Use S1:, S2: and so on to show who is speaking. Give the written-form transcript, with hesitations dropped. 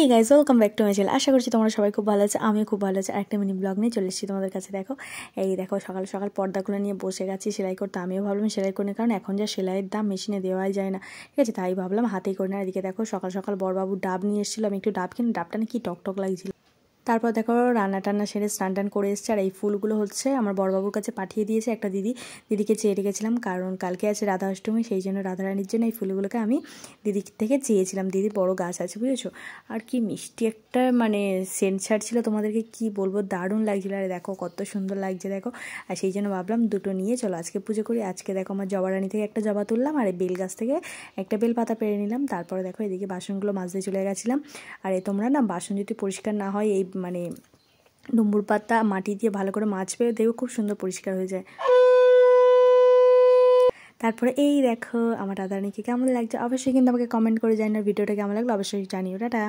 S1: Hey guys, welcome back to my channel. আশা করছি তোমরা সবাই খুব ভালো আছে, আমিও খুব ভালো আছি। একটা মিনি ব্লগ নিয়ে চলে এসেছি তোমাদের কাছে। দেখো, এই দেখো সকাল সকাল পর্দাগুলো নিয়ে বসে গেছি সেলাই করতে। আমিও ভাবলাম সেলাই করে, কারণ এখন যা সেলাইয়ের দাম মেশিনে দেওয়াই যায় না, ঠিক আছে, তাই ভাবলাম হাতেই করে না। এদিকে দেখো সকাল সকাল বড়বাবু ডাব নিয়ে এসেছিলো, আমি একটু ডাব কিনে, ডাবটা না কি টকটক লাগছিল। তারপর দেখো রান্না টান্না সেরে স্নান টান করে এসছে। আর এই ফুলগুলো হচ্ছে আমার বড়বাবুর কাছে পাঠিয়ে দিয়েছে একটা দিদিকে চেয়ে রেখেছিলাম, কারণ কালকে আছে রাধা অষ্টমী, সেই জন্য রাধারানীর জন্য এই ফুলগুলোকে আমি দিদির থেকে চেয়েছিলাম। দিদির বড় গাছ আছে, বুঝেছো। আর কি মিষ্টি একটা সেন্ট ছাড়ছিল, তোমাদেরকে কি বলবো, দারুণ লাগছিল। আর দেখো কত সুন্দর লাগছে দেখো। আর সেই জন্য ভাবলাম দুটো নিয়ে চলো আজকে পুজো করি। আজকে দেখো আমার জবারানি থেকে একটা জবা তুললাম, আর এই বেল গাছ থেকে একটা বেল পাতা পেরে নিলাম। তারপরে দেখো এদিকে বাসনগুলো মাজতে চলে গেছিলাম। আর তোমরা না বাসন যদি পরিষ্কার না হয়, এই ডুম্বুর পাতা মাটি দিয়ে ভালো করে মাজবে, দেখো খুব সুন্দর পরিষ্কার হয়ে যায়। তারপরে এই দেখো আমার রাধারানীকে কেমন লাগছে, অবশ্যই কিন্তু আমাকে কমেন্ট করে জানিও। ভিডিওটা কেমন লাগলো অবশ্যই জানিও। টাটা।